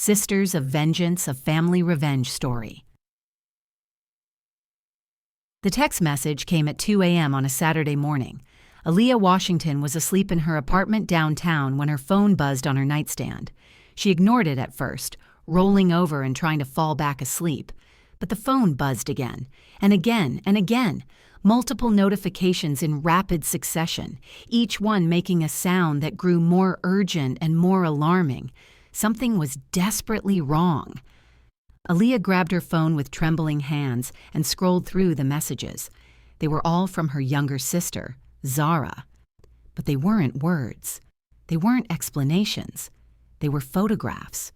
Sisters of Vengeance, a family revenge story. The text message came at 2 a.m. on a Saturday morning. Aaliyah Washington was asleep in her apartment downtown when her phone buzzed on her nightstand. She ignored it at first, rolling over and trying to fall back asleep. But the phone buzzed again, and again, and again. Multiple notifications in rapid succession, each one making a sound that grew more urgent and more alarming. Something was desperately wrong. Aaliyah grabbed her phone with trembling hands and scrolled through the messages. They were all from her younger sister, Zara. But they weren't words. They weren't explanations. They were photographs.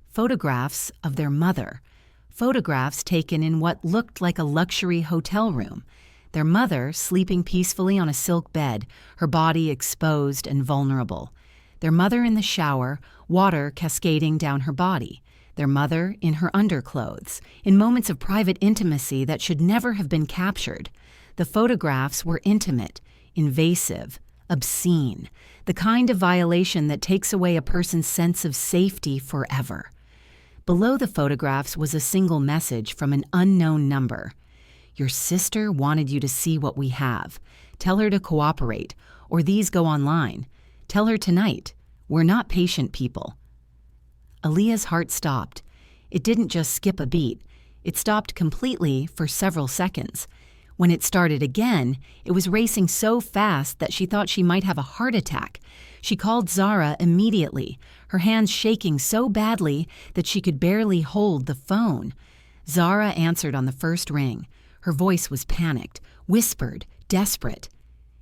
Photographs of their mother. Photographs taken in what looked like a luxury hotel room. Their mother sleeping peacefully on a silk bed, her body exposed and vulnerable. Their mother in the shower, water cascading down her body. Their mother in her underclothes, in moments of private intimacy that should never have been captured. The photographs were intimate, invasive, obscene, the kind of violation that takes away a person's sense of safety forever. Below the photographs was a single message from an unknown number. Your sister wanted you to see what we have. Tell her to cooperate, or these go online. Tell her tonight. We're not patient people. Aaliyah's heart stopped. It didn't just skip a beat. It stopped completely for several seconds. When it started again, it was racing so fast that she thought she might have a heart attack. She called Zara immediately, her hands shaking so badly that she could barely hold the phone. Zara answered on the first ring. Her voice was panicked, whispered, desperate.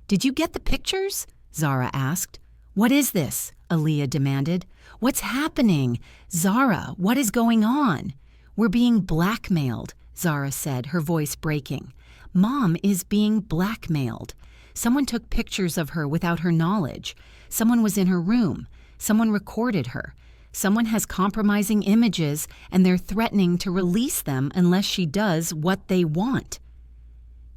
"Did you get the pictures?" Zara asked. "What is this?" Aaliyah demanded. "What's happening? Zara, what is going on?" "We're being blackmailed," Zara said, her voice breaking. "Mom is being blackmailed. Someone took pictures of her without her knowledge. Someone was in her room. Someone recorded her. Someone has compromising images, and they're threatening to release them unless she does what they want."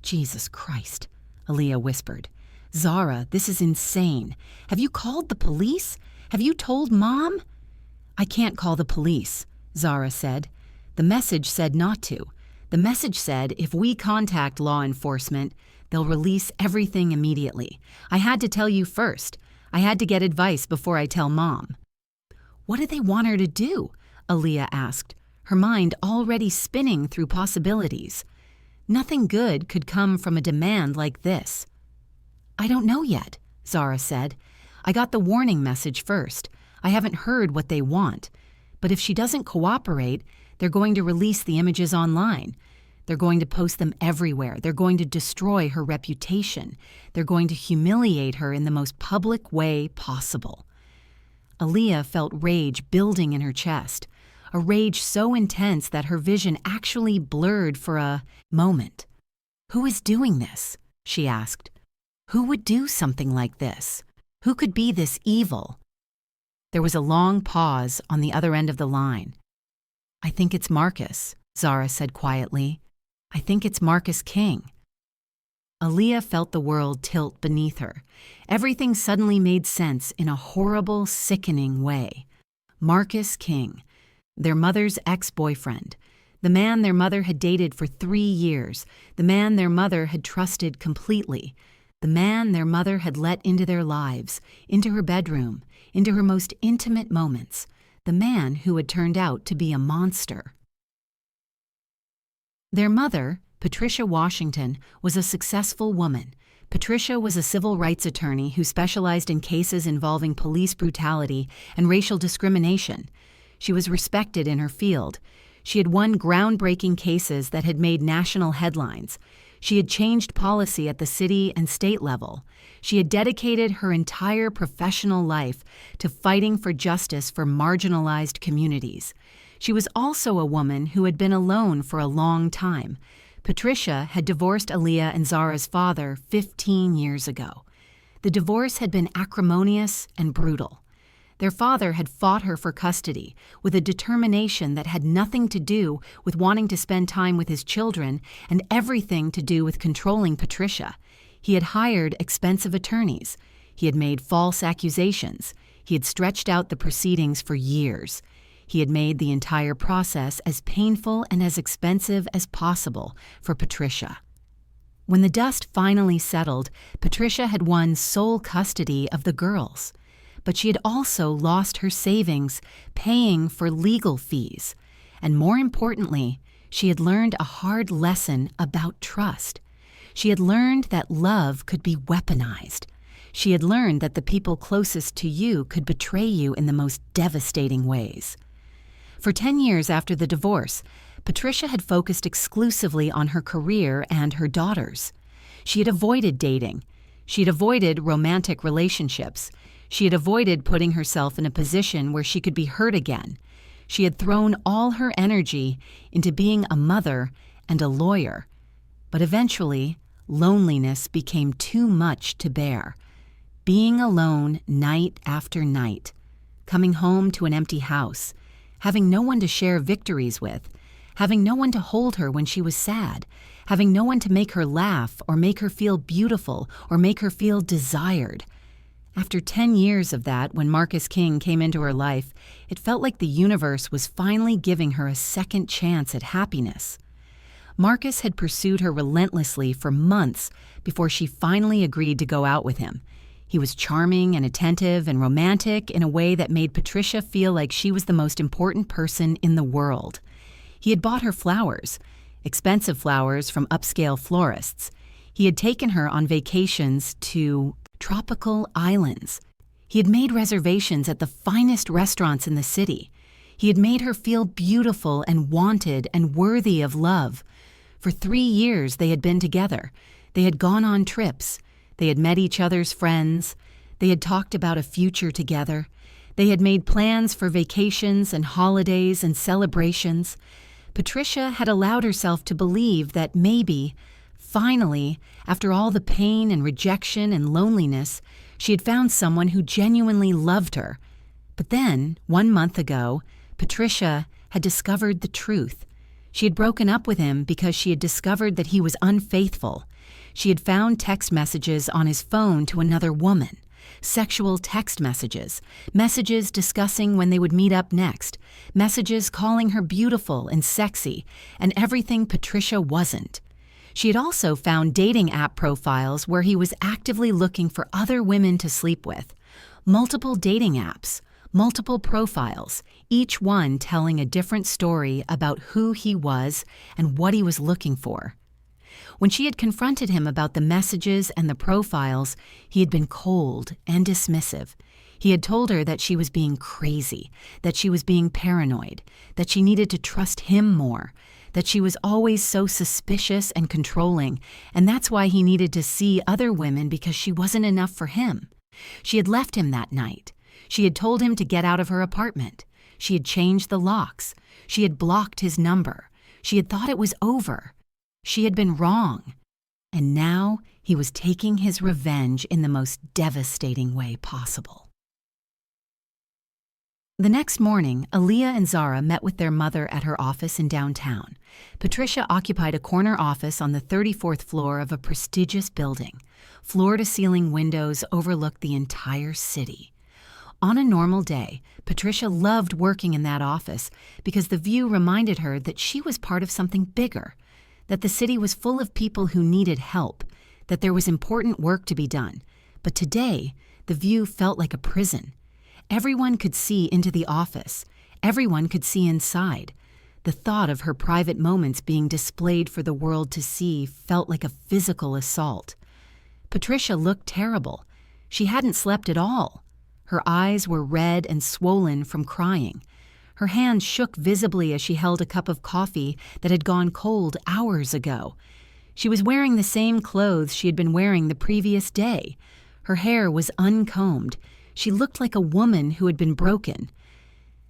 "Jesus Christ," Aaliyah whispered. "Zara, this is insane. Have you called the police? Have you told Mom?" "I can't call the police," Zara said. "The message said not to. The message said if we contact law enforcement, they'll release everything immediately. I had to tell you first. I had to get advice before I tell Mom." "What do they want her to do?" Aaliyah asked, her mind already spinning through possibilities. Nothing good could come from a demand like this. "I don't know yet," Zara said. "I got the warning message first. I haven't heard what they want. But if she doesn't cooperate, they're going to release the images online. They're going to post them everywhere. They're going to destroy her reputation. They're going to humiliate her in the most public way possible." Aaliyah felt rage building in her chest, a rage so intense that her vision actually blurred for a moment. "Who is doing this?" she asked. "Who would do something like this? Who could be this evil?" There was a long pause on the other end of the line. "I think it's Marcus," Zara said quietly. "I think it's Marcus King." Aaliyah felt the world tilt beneath her. Everything suddenly made sense in a horrible, sickening way. Marcus King, their mother's ex-boyfriend, the man their mother had dated for 3 years, the man their mother had trusted completely, the man their mother had let into their lives, into her bedroom, into her most intimate moments, the man who had turned out to be a monster. Their mother, Patricia Washington, was a successful woman. Patricia was a civil rights attorney who specialized in cases involving police brutality and racial discrimination. She was respected in her field. She had won groundbreaking cases that had made national headlines. She had changed policy at the city and state level. She had dedicated her entire professional life to fighting for justice for marginalized communities. She was also a woman who had been alone for a long time. Patricia had divorced Aaliyah and Zara's father 15 years ago. The divorce had been acrimonious and brutal. Their father had fought her for custody with a determination that had nothing to do with wanting to spend time with his children and everything to do with controlling Patricia. He had hired expensive attorneys. He had made false accusations. He had stretched out the proceedings for years. He had made the entire process as painful and as expensive as possible for Patricia. When the dust finally settled, Patricia had won sole custody of the girls. But she had also lost her savings, paying for legal fees. And more importantly, she had learned a hard lesson about trust. She had learned that love could be weaponized. She had learned that the people closest to you could betray you in the most devastating ways. For 10 years after the divorce, Patricia had focused exclusively on her career and her daughters. She had avoided dating. She had avoided romantic relationships. She had avoided putting herself in a position where she could be hurt again. She had thrown all her energy into being a mother and a lawyer. But eventually, loneliness became too much to bear. Being alone night after night, coming home to an empty house, having no one to share victories with, having no one to hold her when she was sad, having no one to make her laugh or make her feel beautiful or make her feel desired. After 10 years of that, when Marcus King came into her life, it felt like the universe was finally giving her a second chance at happiness. Marcus had pursued her relentlessly for months before she finally agreed to go out with him. He was charming and attentive and romantic in a way that made Patricia feel like she was the most important person in the world. He had bought her flowers, expensive flowers from upscale florists. He had taken her on vacations to tropical islands. He had made reservations at the finest restaurants in the city. He had made her feel beautiful and wanted and worthy of love. For 3 years they had been together. They had gone on trips. They had met each other's friends. They had talked about a future together. They had made plans for vacations and holidays and celebrations. Patricia had allowed herself to believe that maybe, finally, after all the pain and rejection and loneliness, she had found someone who genuinely loved her. But then, 1 month ago, Patricia had discovered the truth. She had broken up with him because she had discovered that he was unfaithful. She had found text messages on his phone to another woman, sexual text messages, messages discussing when they would meet up next, messages calling her beautiful and sexy, and everything Patricia wasn't. She had also found dating app profiles where he was actively looking for other women to sleep with. Multiple dating apps, multiple profiles, each one telling a different story about who he was and what he was looking for. When she had confronted him about the messages and the profiles, he had been cold and dismissive. He had told her that she was being crazy, that she was being paranoid, that she needed to trust him more, that she was always so suspicious and controlling, and that's why he needed to see other women because she wasn't enough for him. She had left him that night. She had told him to get out of her apartment. She had changed the locks. She had blocked his number. She had thought it was over. She had been wrong. And now he was taking his revenge in the most devastating way possible. The next morning, Aaliyah and Zara met with their mother at her office in downtown. Patricia occupied a corner office on the 34th floor of a prestigious building. Floor-to-ceiling windows overlooked the entire city. On a normal day, Patricia loved working in that office because the view reminded her that she was part of something bigger, that the city was full of people who needed help, that there was important work to be done. But today, the view felt like a prison. Everyone could see into the office. Everyone could see inside. The thought of her private moments being displayed for the world to see felt like a physical assault. Patricia looked terrible. She hadn't slept at all. Her eyes were red and swollen from crying. Her hands shook visibly as she held a cup of coffee that had gone cold hours ago. She was wearing the same clothes she had been wearing the previous day. Her hair was uncombed. She looked like a woman who had been broken.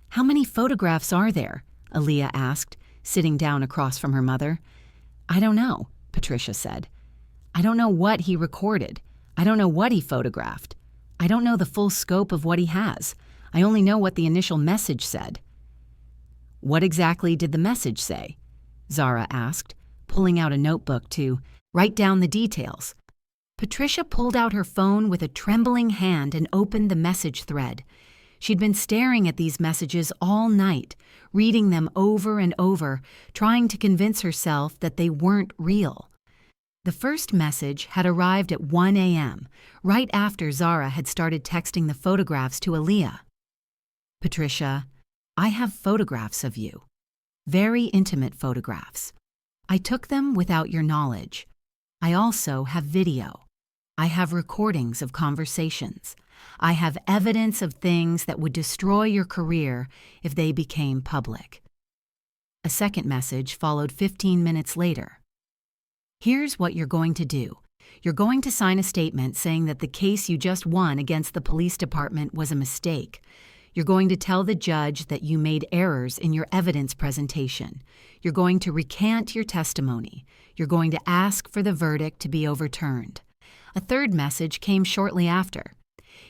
"How many photographs are there?" Aaliyah asked, sitting down across from her mother. "I don't know," Patricia said. "I don't know what he recorded. I don't know what he photographed. I don't know the full scope of what he has. I only know what the initial message said." "What exactly did the message say?" Zara asked, pulling out a notebook to write down the details. Patricia pulled out her phone with a trembling hand and opened the message thread. She'd been staring at these messages all night, reading them over and over, trying to convince herself that they weren't real. The first message had arrived at 1 a.m., right after Zara had started texting the photographs to Aaliyah. Patricia, I have photographs of you. Very intimate photographs. I took them without your knowledge. I also have video. I have recordings of conversations. I have evidence of things that would destroy your career if they became public. A second message followed 15 minutes later. Here's what you're going to do. You're going to sign a statement saying that the case you just won against the police department was a mistake. You're going to tell the judge that you made errors in your evidence presentation. You're going to recant your testimony. You're going to ask for the verdict to be overturned. A third message came shortly after.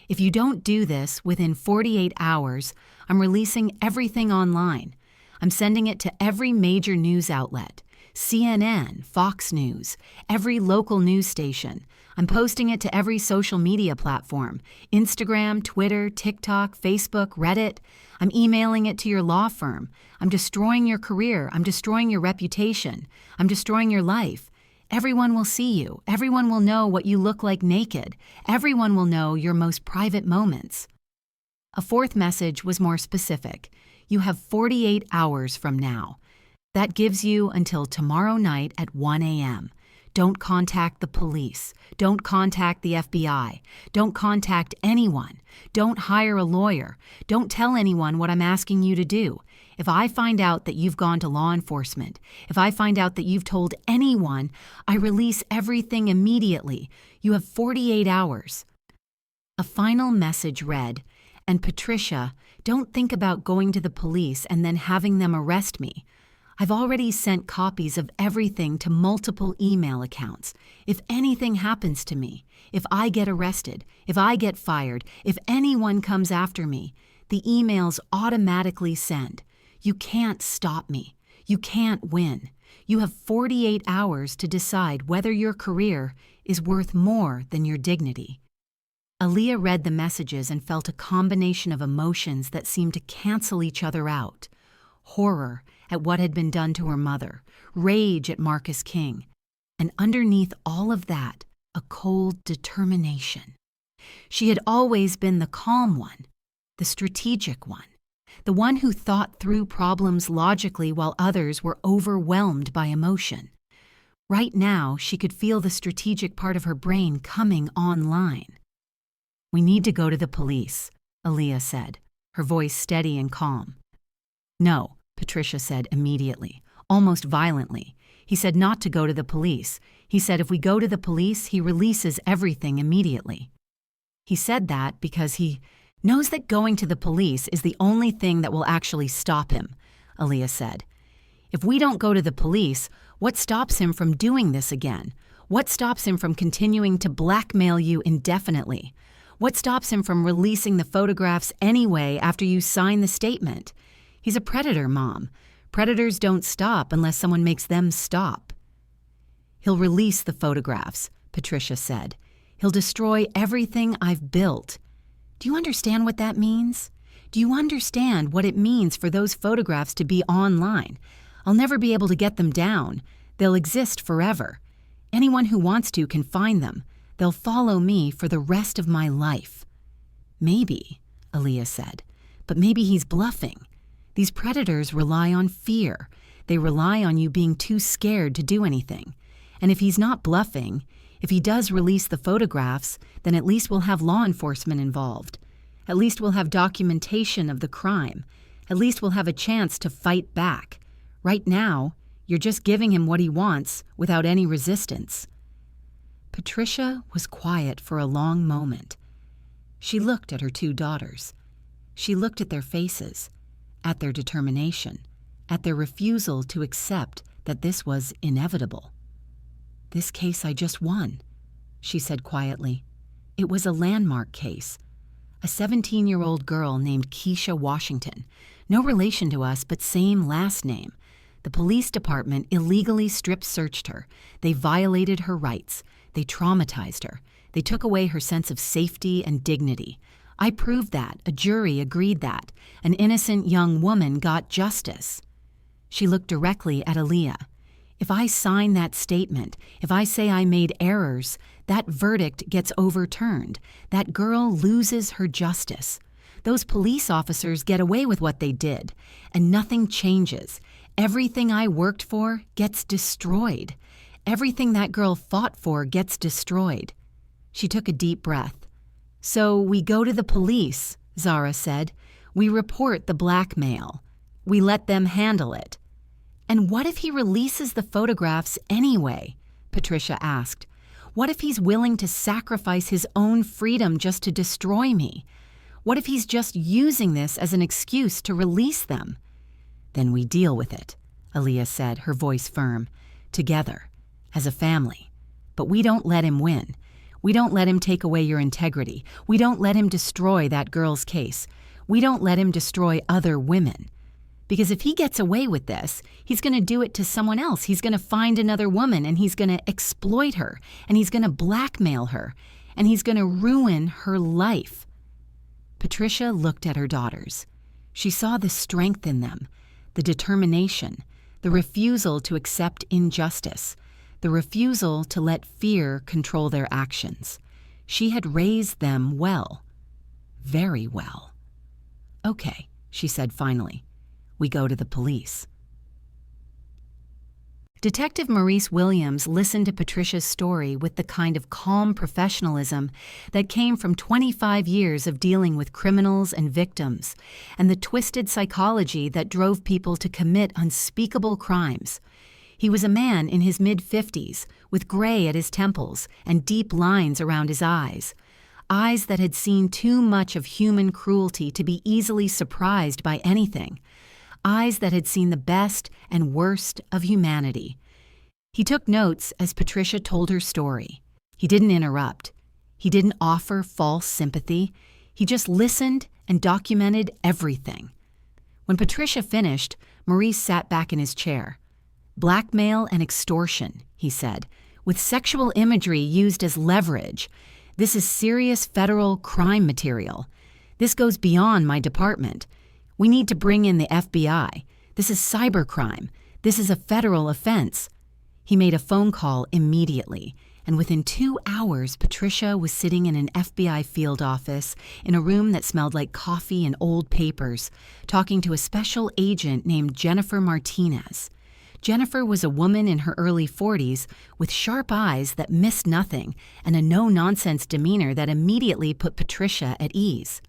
If you don't do this within 48 hours, I'm releasing everything online. I'm sending it to every major news outlet. CNN, Fox News, every local news station. I'm posting it to every social media platform, Instagram, Twitter, TikTok, Facebook, Reddit. I'm emailing it to your law firm. I'm destroying your career. I'm destroying your reputation. I'm destroying your life. Everyone will see you. Everyone will know what you look like naked. Everyone will know your most private moments. A fourth message was more specific. You have 48 hours from now. That gives you until tomorrow night at 1 a.m. Don't contact the police. Don't contact the FBI. Don't contact anyone. Don't hire a lawyer. Don't tell anyone what I'm asking you to do. If I find out that you've gone to law enforcement, if I find out that you've told anyone, I release everything immediately. You have 48 hours. A final message read, and Patricia, don't think about going to the police and then having them arrest me. I've already sent copies of everything to multiple email accounts. If anything happens to me, if I get arrested, if I get fired, if anyone comes after me, the emails automatically send. You can't stop me. You can't win. You have 48 hours to decide whether your career is worth more than your dignity. Aaliyah read the messages and felt a combination of emotions that seemed to cancel each other out. Horror at what had been done to her mother, rage at Marcus King, and underneath all of that, a cold determination. She had always been the calm one, the strategic one, the one who thought through problems logically while others were overwhelmed by emotion. Right now, she could feel the strategic part of her brain coming online. We need to go to the police, Aaliyah said, her voice steady and calm. No, Patricia said immediately, almost violently. He said not to go to the police. He said if we go to the police, he releases everything immediately. He said that because he knows that going to the police is the only thing that will actually stop him, Aaliyah said. If we don't go to the police, what stops him from doing this again? What stops him from continuing to blackmail you indefinitely? What stops him from releasing the photographs anyway after you sign the statement? He's a predator, Mom. Predators don't stop unless someone makes them stop. He'll release the photographs, Patricia said. He'll destroy everything I've built. Do you understand what that means? Do you understand what it means for those photographs to be online? I'll never be able to get them down. They'll exist forever. Anyone who wants to can find them. They'll follow me for the rest of my life. Maybe, Aaliyah said, but maybe he's bluffing. These predators rely on fear. They rely on you being too scared to do anything. And if he's not bluffing, if he does release the photographs, then at least we'll have law enforcement involved. At least we'll have documentation of the crime. At least we'll have a chance to fight back. Right now, you're just giving him what he wants without any resistance. Patricia was quiet for a long moment. She looked at her two daughters. She looked at their faces, at their determination, at their refusal to accept that this was inevitable. This case I just won, she said quietly. It was a landmark case. A 17-year-old girl named Keisha Washington, no relation to us but same last name. The police department illegally strip-searched her. They violated her rights. They traumatized her. They took away her sense of safety and dignity. I proved that. A jury agreed that. An innocent young woman got justice." She looked directly at Aaliyah. "If I sign that statement, if I say I made errors, that verdict gets overturned. That girl loses her justice. Those police officers get away with what they did, and nothing changes. Everything I worked for gets destroyed. Everything that girl fought for gets destroyed." She took a deep breath. "So we go to the police," Zara said. "We report the blackmail. We let them handle it." "And what if he releases the photographs anyway?" Patricia asked. "What if he's willing to sacrifice his own freedom just to destroy me? What if he's just using this as an excuse to release them?" "Then we deal with it," Aaliyah said, her voice firm. "Together, as a family. But we don't let him win. We don't let him take away your integrity. We don't let him destroy that girl's case. We don't let him destroy other women. Because if he gets away with this, he's going to do it to someone else. He's going to find another woman and he's going to exploit her and he's going to blackmail her and he's going to ruin her life." Patricia looked at her daughters. She saw the strength in them, the determination, the refusal to accept injustice, the refusal to let fear control their actions. She had raised them well, very well. "Okay," she said finally. "We go to the police." Detective Maurice Williams listened to Patricia's story with the kind of calm professionalism that came from 25 years of dealing with criminals and victims, and the twisted psychology that drove people to commit unspeakable crimes. He was a man in his mid-50s, with gray at his temples and deep lines around his eyes that had seen too much of human cruelty to be easily surprised by anything. Eyes that had seen the best and worst of humanity. He took notes as Patricia told her story. He didn't interrupt. He didn't offer false sympathy. He just listened and documented everything. When Patricia finished, Maurice sat back in his chair. "Blackmail and extortion," he said, "with sexual imagery used as leverage. This is serious federal crime material. This goes beyond my department. We need to bring in the FBI. This is cybercrime. This is a federal offense." He made a phone call immediately, and within 2 hours, Patricia was sitting in an FBI field office in a room that smelled like coffee and old papers, talking to a special agent named Jennifer Martinez. Jennifer was a woman in her early 40s with sharp eyes that missed nothing and a no-nonsense demeanor that immediately put Patricia at ease.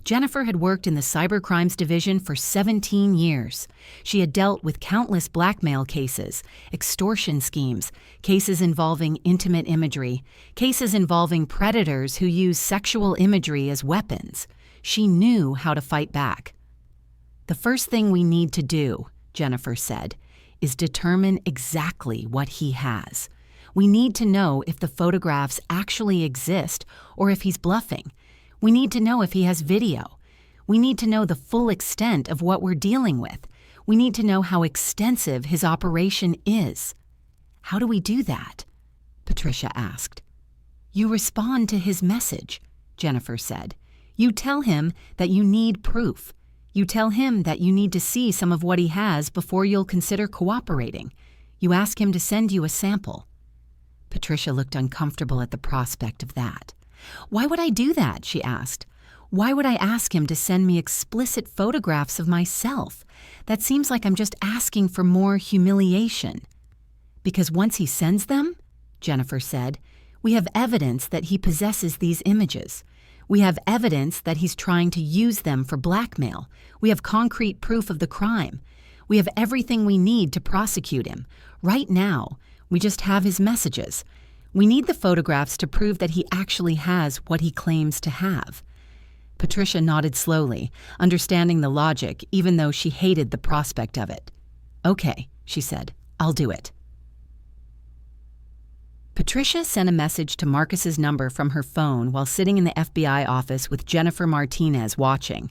Jennifer had worked in the cybercrimes division for 17 years. She had dealt with countless blackmail cases, extortion schemes, cases involving intimate imagery, cases involving predators who use sexual imagery as weapons. She knew how to fight back. "The first thing we need to do," Jennifer said, "is determine exactly what he has. We need to know if the photographs actually exist or if he's bluffing. We need to know if he has video. We need to know the full extent of what we're dealing with. We need to know how extensive his operation is." "How do we do that?" Patricia asked. "You respond to his message," Jennifer said. "You tell him that you need proof. You tell him that you need to see some of what he has before you'll consider cooperating. You ask him to send you a sample." Patricia looked uncomfortable at the prospect of that. "Why would I do that?" she asked. "Why would I ask him to send me explicit photographs of myself? That seems like I'm just asking for more humiliation." "Because once he sends them," Jennifer said, "we have evidence that he possesses these images. We have evidence that he's trying to use them for blackmail. We have concrete proof of the crime. We have everything we need to prosecute him. Right now, we just have his messages. We need the photographs to prove that he actually has what he claims to have." Patricia nodded slowly, understanding the logic, even though she hated the prospect of it. "Okay," she said, "I'll do it." Patricia sent a message to Marcus's number from her phone while sitting in the FBI office with Jennifer Martinez watching.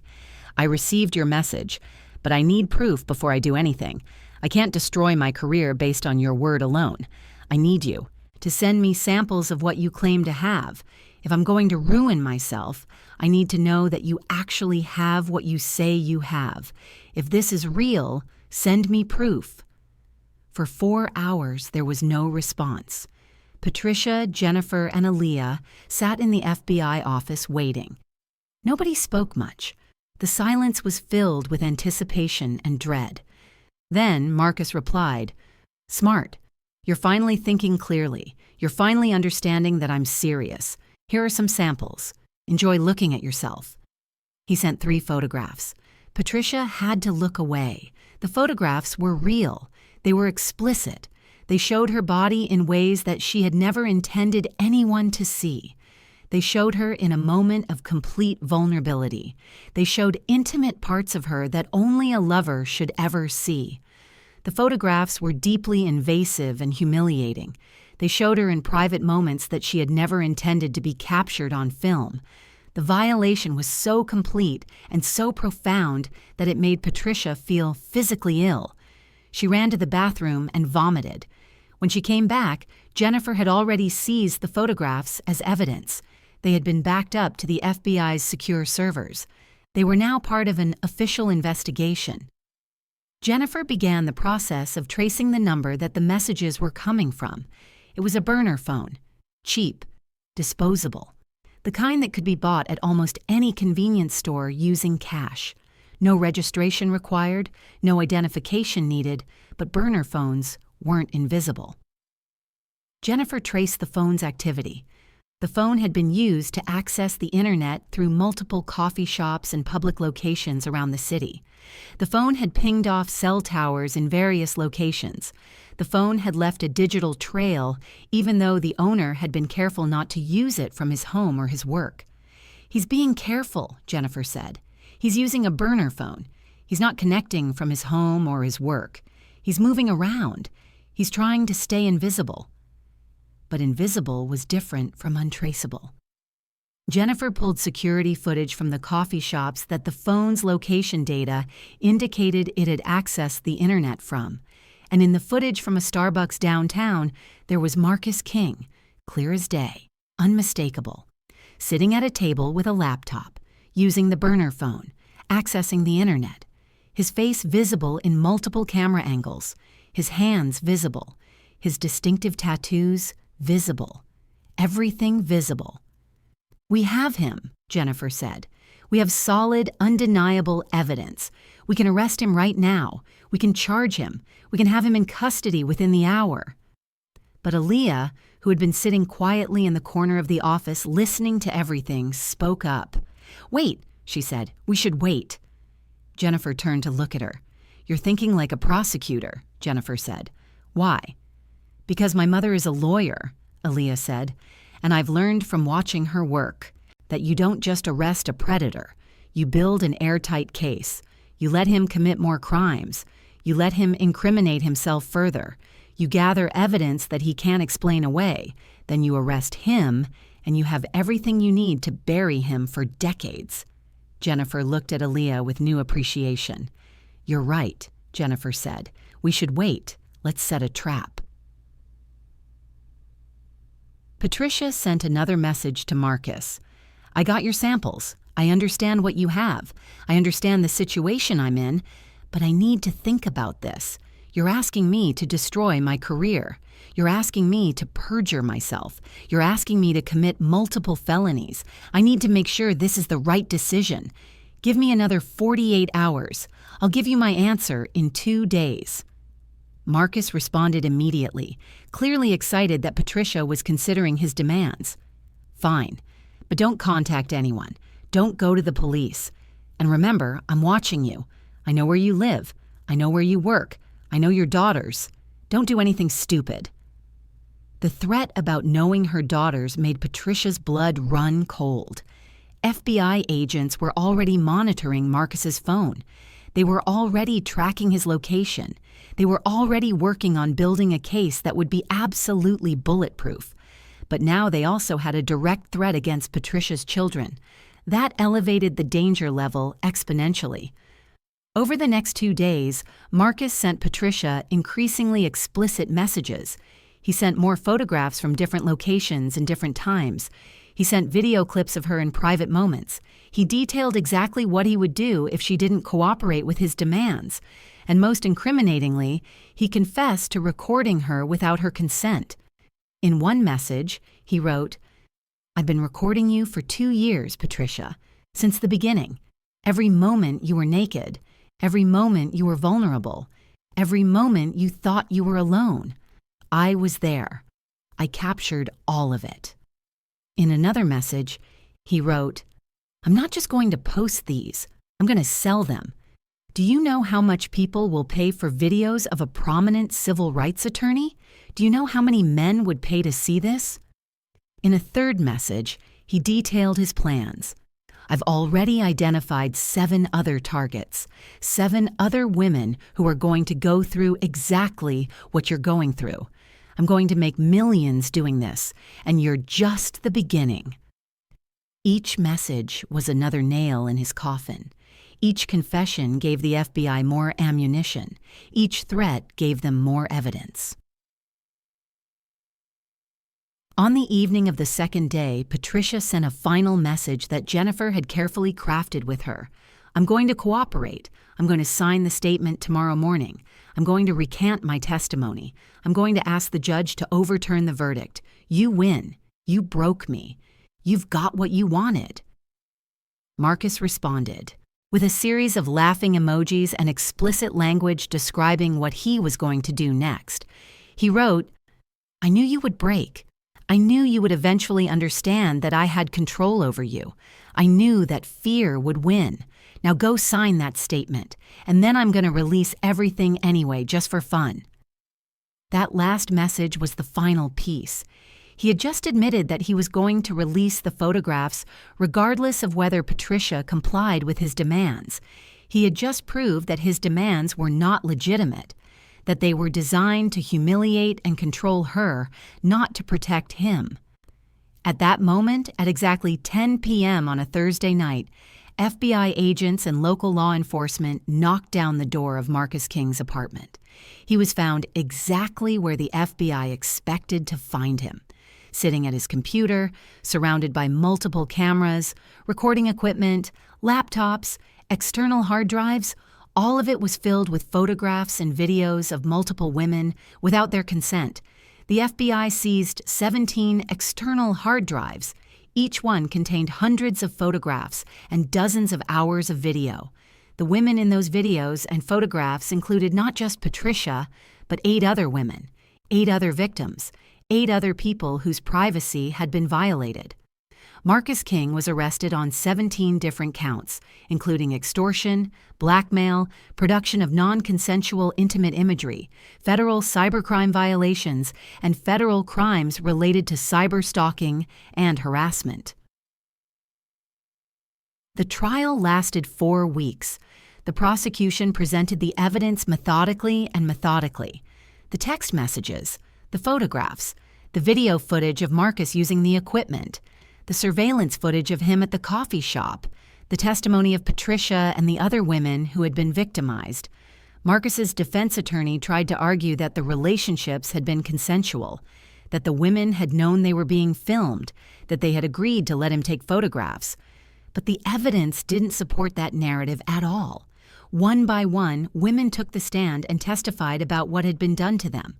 "I received your message, but I need proof before I do anything. I can't destroy my career based on your word alone. I need you to send me samples of what you claim to have. If I'm going to ruin myself, I need to know that you actually have what you say you have. If this is real, send me proof." For 4 hours, there was no response. Patricia, Jennifer, and Aaliyah sat in the FBI office waiting. Nobody spoke much. The silence was filled with anticipation and dread. Then Marcus replied, "Smart. You're finally thinking clearly. You're finally understanding that I'm serious. Here are some samples. Enjoy looking at yourself." He sent 3 photographs. Patricia had to look away. The photographs were real. They were explicit. They showed her body in ways that she had never intended anyone to see. They showed her in a moment of complete vulnerability. They showed intimate parts of her that only a lover should ever see. The photographs were deeply invasive and humiliating. They showed her in private moments that she had never intended to be captured on film. The violation was so complete and so profound that it made Patricia feel physically ill. She ran to the bathroom and vomited. When she came back, Jennifer had already seized the photographs as evidence. They had been backed up to the FBI's secure servers. They were now part of an official investigation. Jennifer began the process of tracing the number that the messages were coming from. It was a burner phone, cheap, disposable, the kind that could be bought at almost any convenience store using cash. No registration required, no identification needed, but burner phones weren't invisible. Jennifer traced the phone's activity. The phone had been used to access the internet through multiple coffee shops and public locations around the city. The phone had pinged off cell towers in various locations. The phone had left a digital trail, even though the owner had been careful not to use it from his home or his work. "He's being careful," Jennifer said. "He's using a burner phone. He's not connecting from his home or his work. He's moving around. He's trying to stay invisible." But invisible was different from untraceable. Jennifer pulled security footage from the coffee shops that the phone's location data indicated it had accessed the internet from. And in the footage from a Starbucks downtown, there was Marcus King, clear as day, unmistakable, sitting at a table with a laptop, using the burner phone, accessing the internet, his face visible in multiple camera angles, his hands visible, his distinctive tattoos visible, everything visible. "We have him," Jennifer said. "We have solid, undeniable evidence. We can arrest him right now. We can charge him. We can have him in custody within the hour." But Aaliyah, who had been sitting quietly in the corner of the office listening to everything, spoke up. "Wait," she said. "We should wait." Jennifer turned to look at her. "You're thinking like a prosecutor," Jennifer said. "Why?" "Because my mother is a lawyer," Aaliyah said, "and I've learned from watching her work that you don't just arrest a predator. You build an airtight case. You let him commit more crimes. You let him incriminate himself further. You gather evidence that he can't explain away. Then you arrest him, and you have everything you need to bury him for decades." Jennifer looked at Aaliyah with new appreciation. "You're right," Jennifer said. "We should wait. Let's set a trap." Patricia sent another message to Marcus. "I got your samples. I understand what you have. I understand the situation I'm in, but I need to think about this. You're asking me to destroy my career. You're asking me to perjure myself. You're asking me to commit multiple felonies. I need to make sure this is the right decision. Give me another 48 hours. I'll give you my answer in 2 days." Marcus responded immediately, clearly excited that Patricia was considering his demands. "Fine, but don't contact anyone. Don't go to the police. And remember, I'm watching you. I know where you live. I know where you work. I know your daughters. Don't do anything stupid." The threat about knowing her daughters made Patricia's blood run cold. FBI agents were already monitoring Marcus's phone. They were already tracking his location. They were already working on building a case that would be absolutely bulletproof. But now they also had a direct threat against Patricia's children. That elevated the danger level exponentially. Over the next 2 days, Marcus sent Patricia increasingly explicit messages. He sent more photographs from different locations and different times. He sent video clips of her in private moments. He detailed exactly what he would do if she didn't cooperate with his demands. And most incriminatingly, he confessed to recording her without her consent. In one message, he wrote, "I've been recording you for 2 years, Patricia, since the beginning. Every moment you were naked, every moment you were vulnerable, every moment you thought you were alone. I was there. I captured all of it." In another message, he wrote, "I'm not just going to post these, I'm going to sell them. Do you know how much people will pay for videos of a prominent civil rights attorney? Do you know how many men would pay to see this?" In a third message, he detailed his plans. "I've already identified 7 other targets, 7 other women who are going to go through exactly what you're going through. I'm going to make millions doing this, and you're just the beginning." Each message was another nail in his coffin. Each confession gave the FBI more ammunition. Each threat gave them more evidence. On the evening of the second day, Patricia sent a final message that Jennifer had carefully crafted with her. "I'm going to cooperate. I'm going to sign the statement tomorrow morning. I'm going to recant my testimony. I'm going to ask the judge to overturn the verdict. You win. You broke me. You've got what you wanted." Marcus responded with a series of laughing emojis and explicit language describing what he was going to do next. He wrote, "I knew you would break. I knew you would eventually understand that I had control over you. I knew that fear would win. Now go sign that statement, and then I'm going to release everything anyway, just for fun." That last message was the final piece. He had just admitted that he was going to release the photographs regardless of whether Patricia complied with his demands. He had just proved that his demands were not legitimate, that they were designed to humiliate and control her, not to protect him. At that moment, at exactly 10 p.m. on a Thursday night, FBI agents and local law enforcement knocked down the door of Marcus King's apartment. He was found exactly where the FBI expected to find him, sitting at his computer, surrounded by multiple cameras, recording equipment, laptops, external hard drives. All of it was filled with photographs and videos of multiple women without their consent. The FBI seized 17 external hard drives. Each one contained hundreds of photographs and dozens of hours of video. The women in those videos and photographs included not just Patricia, but 8 other women, 8 other victims, 8 other people whose privacy had been violated. Marcus King was arrested on 17 different counts, including extortion, blackmail, production of non-consensual intimate imagery, federal cybercrime violations, and federal crimes related to cyberstalking and harassment. The trial lasted 4 weeks. The prosecution presented the evidence methodically. The text messages, the photographs, the video footage of Marcus using the equipment, the surveillance footage of him at the coffee shop, the testimony of Patricia and the other women who had been victimized. Marcus's defense attorney tried to argue that the relationships had been consensual, that the women had known they were being filmed, that they had agreed to let him take photographs. But the evidence didn't support that narrative at all. One by one, women took the stand and testified about what had been done to them.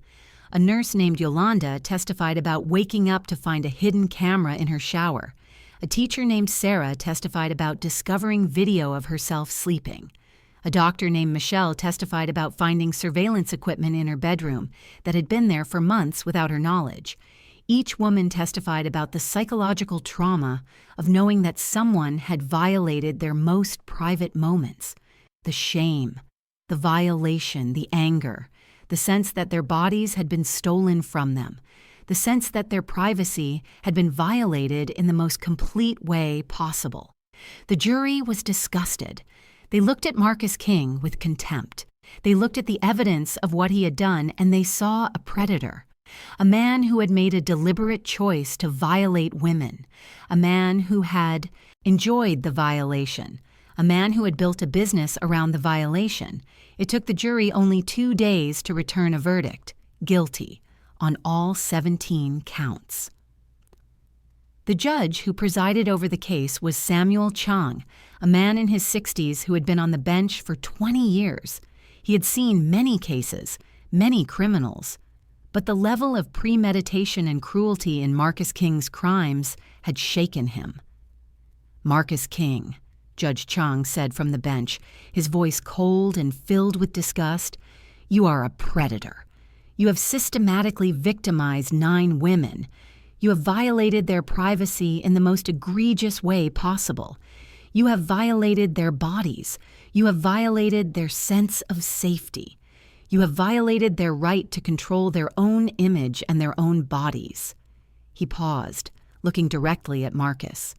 A nurse named Yolanda testified about waking up to find a hidden camera in her shower. A teacher named Sarah testified about discovering video of herself sleeping. A doctor named Michelle testified about finding surveillance equipment in her bedroom that had been there for months without her knowledge. Each woman testified about the psychological trauma of knowing that someone had violated their most private moments. The shame, the violation, the anger, the sense that their bodies had been stolen from them, the sense that their privacy had been violated in the most complete way possible. The jury was disgusted. They looked at Marcus King with contempt. They looked at the evidence of what he had done, and they saw a predator, a man who had made a deliberate choice to violate women, a man who had enjoyed the violation, a man who had built a business around the violation. It took the jury only 2 days to return a verdict, guilty, on all 17 counts. The judge who presided over the case was Samuel Chang, a man in his 60s who had been on the bench for 20 years. He had seen many cases, many criminals. But the level of premeditation and cruelty in Marcus King's crimes had shaken him. "Marcus King," Judge Chang said from the bench, his voice cold and filled with disgust, "you are a predator. You have systematically victimized 9 women. You have violated their privacy in the most egregious way possible. You have violated their bodies. You have violated their sense of safety. You have violated their right to control their own image and their own bodies." He paused, looking directly at Marcus.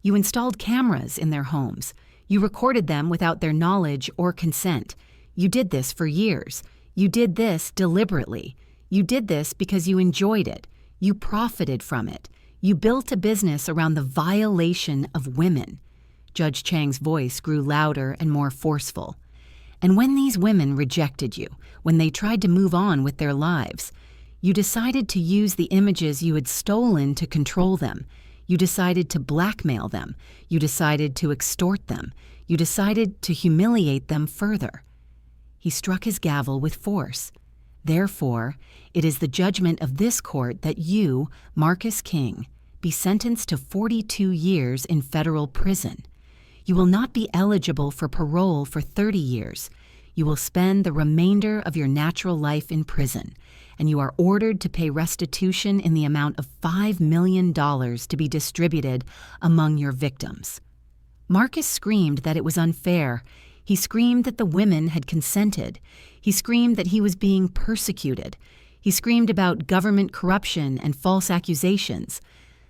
"You installed cameras in their homes. You recorded them without their knowledge or consent. You did this for years. You did this deliberately. You did this because you enjoyed it. You profited from it. You built a business around the violation of women." Judge Chang's voice grew louder and more forceful. "And when these women rejected you, when they tried to move on with their lives, you decided to use the images you had stolen to control them. You decided to blackmail them. You decided to extort them. You decided to humiliate them further." He struck his gavel with force. "Therefore, it is the judgment of this court that you, Marcus King, be sentenced to 42 years in federal prison. You will not be eligible for parole for 30 years. You will spend the remainder of your natural life in prison, and you are ordered to pay restitution in the amount of $5 million to be distributed among your victims." Marcus screamed that it was unfair. He screamed that the women had consented. He screamed that he was being persecuted. He screamed about government corruption and false accusations.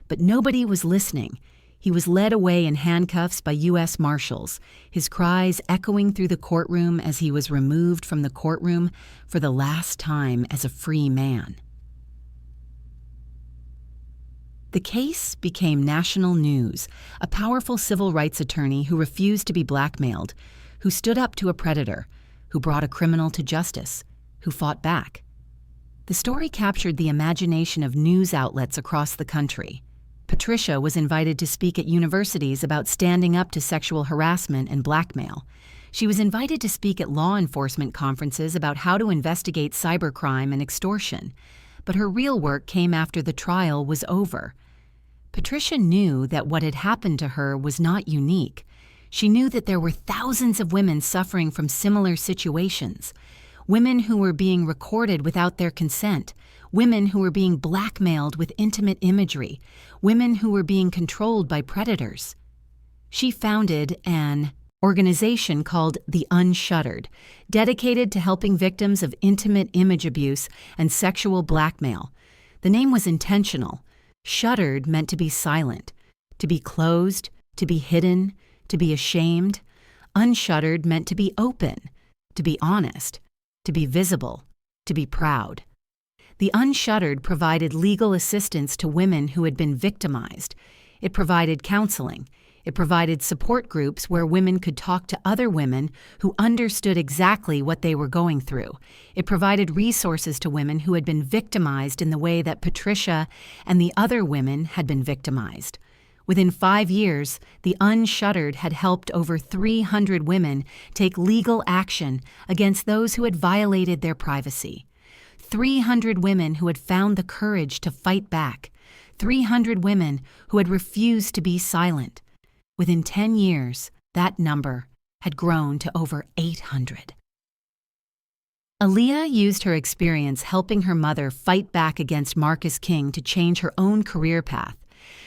But nobody was listening. He was led away in handcuffs by U.S. Marshals, his cries echoing through the courtroom as he was removed from the courtroom for the last time as a free man. The case became national news. A powerful civil rights attorney who refused to be blackmailed, who stood up to a predator, who brought a criminal to justice, who fought back. The story captured the imagination of news outlets across the country. Patricia was invited to speak at universities about standing up to sexual harassment and blackmail. She was invited to speak at law enforcement conferences about how to investigate cybercrime and extortion. But her real work came after the trial was over. Patricia knew that what had happened to her was not unique. She knew that there were thousands of women suffering from similar situations. Women who were being recorded without their consent, women who were being blackmailed with intimate imagery, women who were being controlled by predators. She founded an organization called The Unshuttered, dedicated to helping victims of intimate image abuse and sexual blackmail. The name was intentional. Shuttered meant to be silent, to be closed, to be hidden, to be ashamed. Unshuttered meant to be open, to be honest, to be visible, to be proud. The Unshuttered provided legal assistance to women who had been victimized. It provided counseling. It provided support groups where women could talk to other women who understood exactly what they were going through. It provided resources to women who had been victimized in the way that Patricia and the other women had been victimized. Within 5 years, the Unshuttered had helped over 300 women take legal action against those who had violated their privacy. 300 women who had found the courage to fight back. 300 women who had refused to be silent. Within 10 years, that number had grown to over 800. Aaliyah used her experience helping her mother fight back against Marcus King to change her own career path.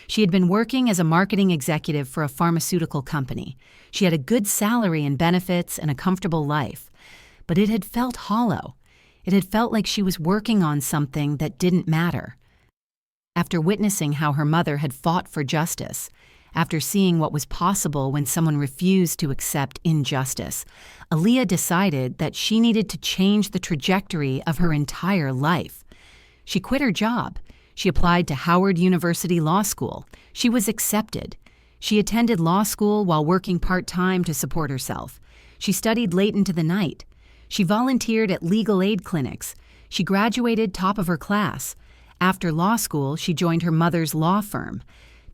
She had been working as a marketing executive for a pharmaceutical company. She had a good salary and benefits and a comfortable life. But it had felt hollow. It had felt like she was working on something that didn't matter. After witnessing how her mother had fought for justice, after seeing what was possible when someone refused to accept injustice, Aaliyah decided that she needed to change the trajectory of her entire life. She quit her job. She applied to Howard University Law School. She was accepted. She attended law school while working part-time to support herself. She studied late into the night. She volunteered at legal aid clinics. She graduated top of her class. After law school, she joined her mother's law firm.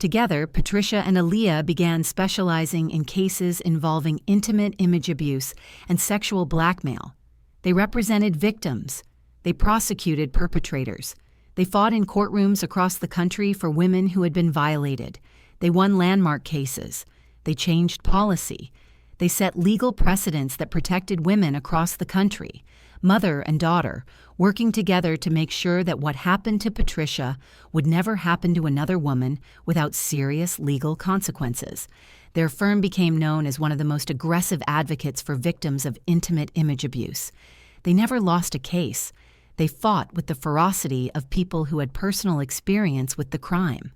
Together, Patricia and Aaliyah began specializing in cases involving intimate image abuse and sexual blackmail. They represented victims. They prosecuted perpetrators. They fought in courtrooms across the country for women who had been violated. They won landmark cases. They changed policy. They set legal precedents that protected women across the country, mother and daughter, working together to make sure that what happened to Patricia would never happen to another woman without serious legal consequences. Their firm became known as one of the most aggressive advocates for victims of intimate image abuse. They never lost a case. They fought with the ferocity of people who had personal experience with the crime.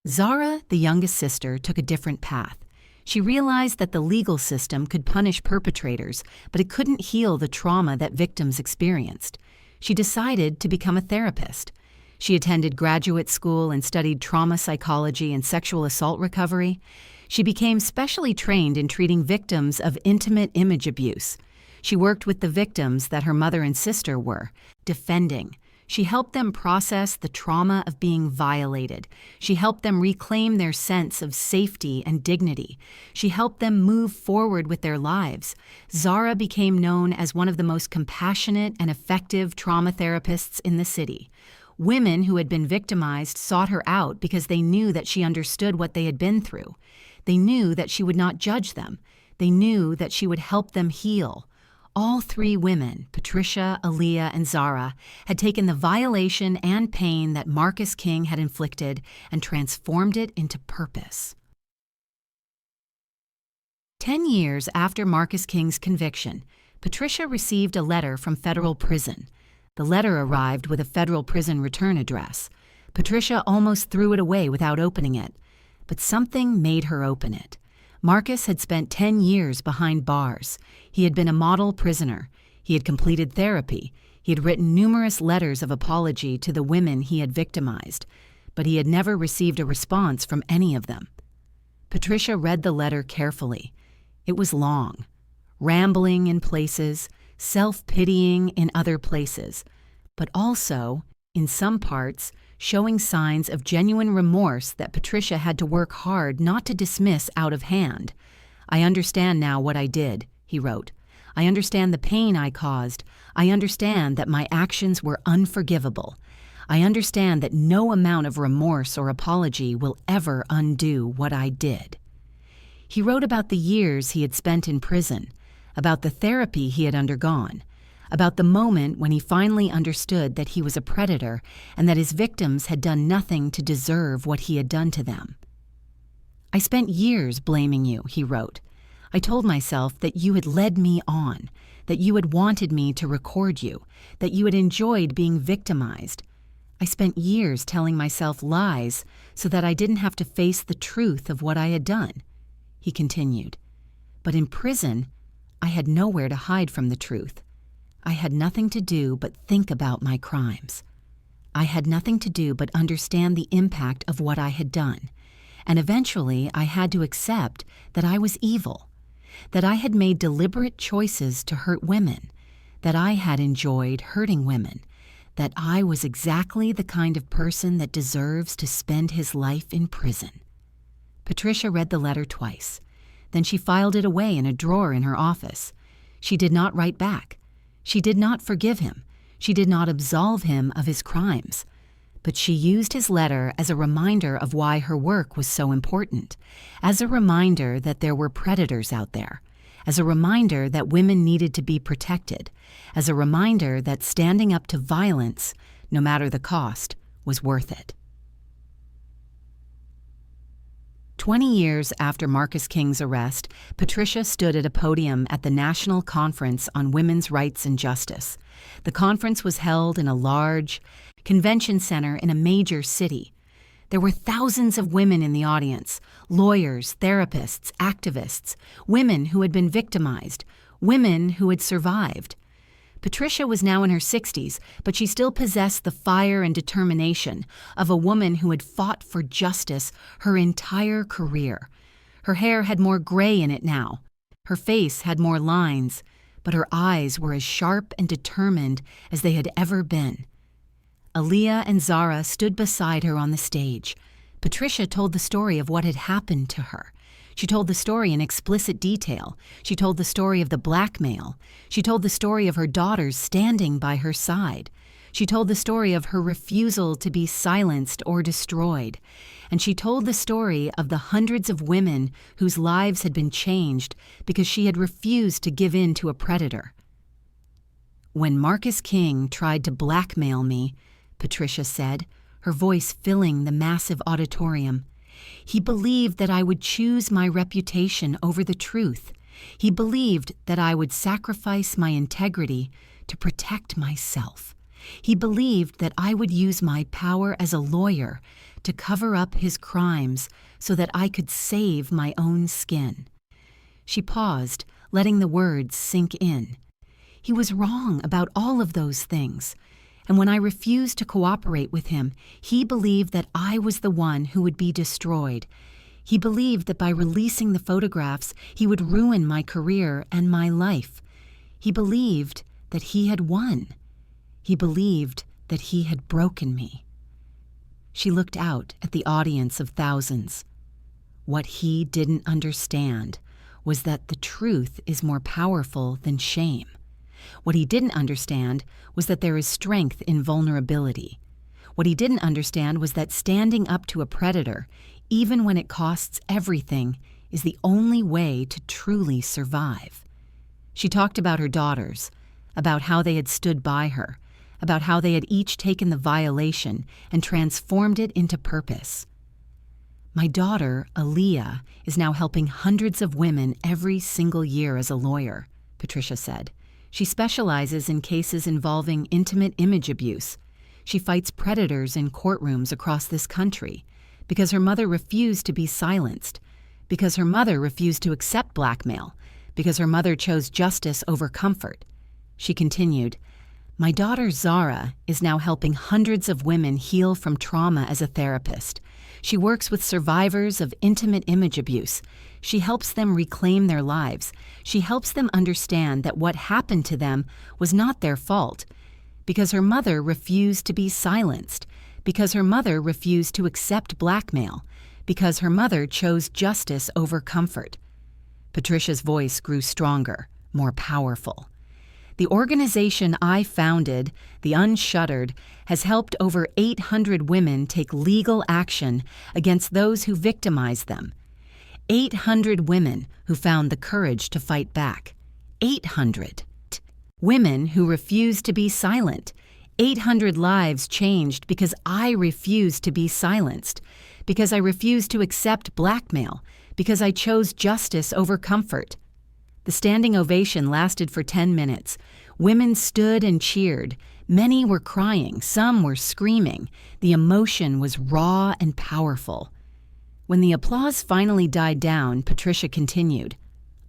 Zara, the youngest sister, took a different path. She realized that the legal system could punish perpetrators, but it couldn't heal the trauma that victims experienced. She decided to become a therapist. She attended graduate school and studied trauma psychology and sexual assault recovery. She became specially trained in treating victims of intimate image abuse. She worked with the victims that her mother and sister were defending. She helped them process the trauma of being violated. She helped them reclaim their sense of safety and dignity. She helped them move forward with their lives. Zara became known as one of the most compassionate and effective trauma therapists in the city. Women who had been victimized sought her out because they knew that she understood what they had been through. They knew that she would not judge them. They knew that she would help them heal. All three women, Patricia, Aaliyah, and Zara, had taken the violation and pain that Marcus King had inflicted and transformed it into purpose. 10 years after Marcus King's conviction, Patricia received a letter from federal prison. The letter arrived with a federal prison return address. Patricia almost threw it away without opening it, but something made her open it. Marcus had spent 10 years behind bars. He had been a model prisoner. He had completed therapy. He had written numerous letters of apology to the women he had victimized, but he had never received a response from any of them. Patricia read the letter carefully. It was long, rambling in places, self-pitying in other places, but also, in some parts, showing signs of genuine remorse that Patricia had to work hard not to dismiss out of hand. "I understand now what I did," he wrote. "I understand the pain I caused. I understand that my actions were unforgivable. I understand that no amount of remorse or apology will ever undo what I did." He wrote about the years he had spent in prison, about the therapy he had undergone, about the moment when he finally understood that he was a predator and that his victims had done nothing to deserve what he had done to them. "I spent years blaming you," he wrote. "I told myself that you had led me on, that you had wanted me to record you, that you had enjoyed being victimized. I spent years telling myself lies so that I didn't have to face the truth of what I had done," he continued. "But in prison, I had nowhere to hide from the truth. I had nothing to do but think about my crimes. I had nothing to do but understand the impact of what I had done. And eventually I had to accept that I was evil, that I had made deliberate choices to hurt women, that I had enjoyed hurting women, that I was exactly the kind of person that deserves to spend his life in prison." Patricia read the letter twice. Then she filed it away in a drawer in her office. She did not write back. She did not forgive him. She did not absolve him of his crimes. But she used his letter as a reminder of why her work was so important, as a reminder that there were predators out there, as a reminder that women needed to be protected, as a reminder that standing up to violence, no matter the cost, was worth it. 20 years after Marcus King's arrest, Patricia stood at a podium at the National Conference on Women's Rights and Justice. The conference was held in a large convention center in a major city. There were thousands of women in the audience, lawyers, therapists, activists, women who had been victimized, women who had survived. Patricia was now in her 60s, but she still possessed the fire and determination of a woman who had fought for justice her entire career. Her hair had more gray in it now. Her face had more lines, but her eyes were as sharp and determined as they had ever been. Aaliyah and Zara stood beside her on the stage. Patricia told the story of what had happened to her. She told the story in explicit detail. She told the story of the blackmail. She told the story of her daughters standing by her side. She told the story of her refusal to be silenced or destroyed. And she told the story of the hundreds of women whose lives had been changed because she had refused to give in to a predator. "When Marcus King tried to blackmail me," Patricia said, her voice filling the massive auditorium, "he believed that I would choose my reputation over the truth. He believed that I would sacrifice my integrity to protect myself. He believed that I would use my power as a lawyer to cover up his crimes so that I could save my own skin." She paused, letting the words sink in. "He was wrong about all of those things. And when I refused to cooperate with him, he believed that I was the one who would be destroyed. He believed that by releasing the photographs, he would ruin my career and my life. He believed that he had won. He believed that he had broken me." She looked out at the audience of thousands. What he didn't understand was that the truth is more powerful than shame. What he didn't understand was that there is strength in vulnerability. What he didn't understand was that standing up to a predator, even when it costs everything, is the only way to truly survive. She talked about her daughters, about how they had stood by her, about how they had each taken the violation and transformed it into purpose. "My daughter, Aaliyah, is now helping hundreds of women every single year as a lawyer," Patricia said. "She specializes in cases involving intimate image abuse. She fights predators in courtrooms across this country because her mother refused to be silenced, because her mother refused to accept blackmail, because her mother chose justice over comfort." She continued, "My daughter Zara is now helping hundreds of women heal from trauma as a therapist. She works with survivors of intimate image abuse. She helps them reclaim their lives. She helps them understand that what happened to them was not their fault, because her mother refused to be silenced, because her mother refused to accept blackmail, because her mother chose justice over comfort." Patricia's voice grew stronger, more powerful. "The organization I founded, the Unshuttered, has helped over 800 women take legal action against those who victimized them. 800 women who found the courage to fight back. 800 women who refused to be silent. 800 lives changed because I refused to be silenced, because I refused to accept blackmail, because I chose justice over comfort." The standing ovation lasted for 10 minutes. Women stood and cheered. Many were crying, some were screaming. The emotion was raw and powerful. When the applause finally died down, Patricia continued,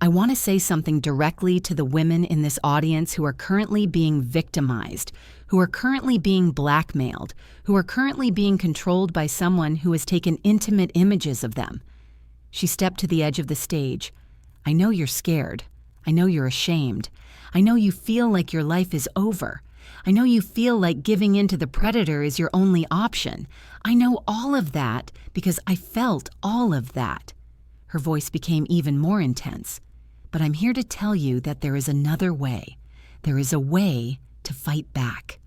"I want to say something directly to the women in this audience who are currently being victimized, who are currently being blackmailed, who are currently being controlled by someone who has taken intimate images of them." She stepped to the edge of the stage. "I know you're scared. I know you're ashamed. I know you feel like your life is over. I know you feel like giving in to the predator is your only option. I know all of that because I felt all of that." Her voice became even more intense. "But I'm here to tell you that there is another way. There is a way to fight back.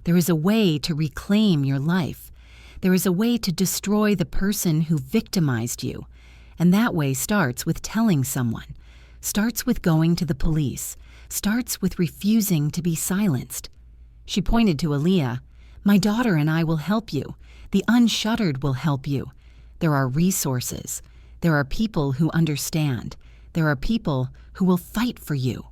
There is a way to reclaim your life. There is a way to destroy the person who victimized you. And that way starts with telling someone, starts with going to the police, starts with refusing to be silenced." She pointed to Aaliyah. "My daughter and I will help you. The Unshuttered will help you. There are resources. There are people who understand. There are people who will fight for you."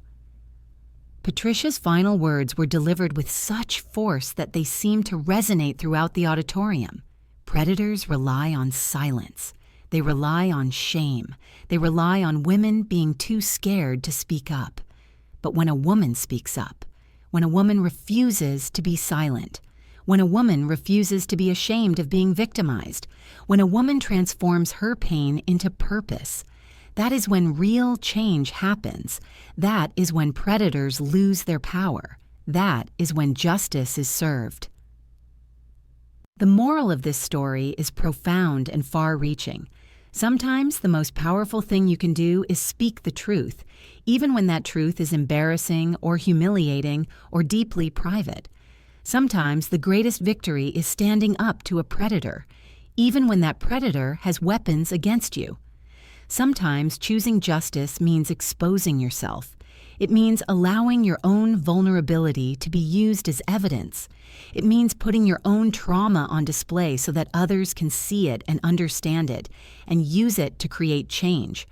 Patricia's final words were delivered with such force that they seemed to resonate throughout the auditorium. Predators rely on silence. They rely on shame. They rely on women being too scared to speak up. But when a woman speaks up, when a woman refuses to be silent, when a woman refuses to be ashamed of being victimized, when a woman transforms her pain into purpose, that is when real change happens. That is when predators lose their power. That is when justice is served. The moral of this story is profound and far-reaching. Sometimes the most powerful thing you can do is speak the truth, even when that truth is embarrassing or humiliating or deeply private. Sometimes the greatest victory is standing up to a predator, even when that predator has weapons against you. Sometimes choosing justice means exposing yourself. It means allowing your own vulnerability to be used as evidence. It means putting your own trauma on display so that others can see it and understand it, and use it to create change.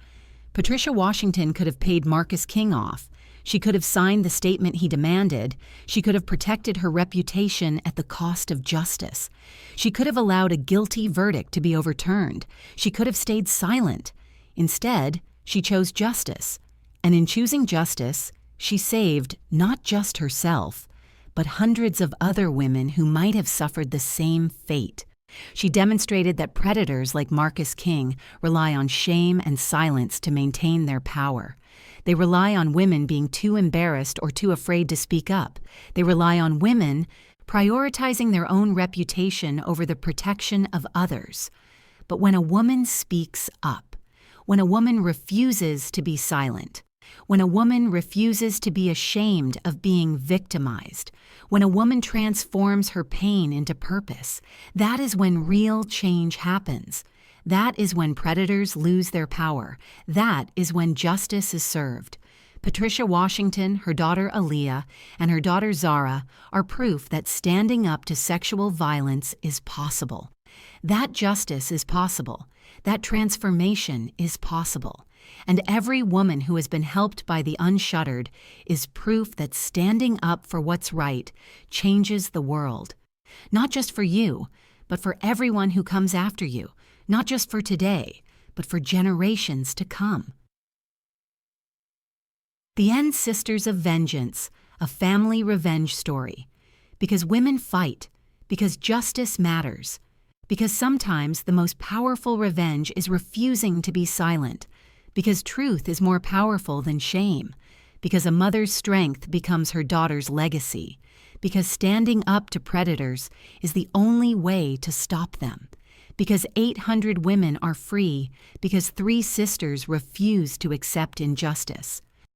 Patricia Washington could have paid Marcus King off. She could have signed the statement he demanded. She could have protected her reputation at the cost of justice. She could have allowed a guilty verdict to be overturned. She could have stayed silent. Instead, she chose justice. And in choosing justice, she saved not just herself, but hundreds of other women who might have suffered the same fate. She demonstrated that predators like Marcus King rely on shame and silence to maintain their power. They rely on women being too embarrassed or too afraid to speak up. They rely on women prioritizing their own reputation over the protection of others. But when a woman speaks up, when a woman refuses to be silent, when a woman refuses to be ashamed of being victimized, when a woman transforms her pain into purpose, that is when real change happens. That is when predators lose their power. That is when justice is served. Patricia Washington, her daughter Aaliyah, and her daughter Zara are proof that standing up to sexual violence is possible. That justice is possible. That transformation is possible. And every woman who has been helped by the unshuttered is proof that standing up for what's right changes the world. Not just for you, but for everyone who comes after you. Not just for today, but for generations to come. The End Sisters of Vengeance, a family revenge story. Because women fight, because justice matters, because sometimes the most powerful revenge is refusing to be silent, because truth is more powerful than shame, because a mother's strength becomes her daughter's legacy, because standing up to predators is the only way to stop them, because 800 women are free, because 3 sisters refuse to accept injustice.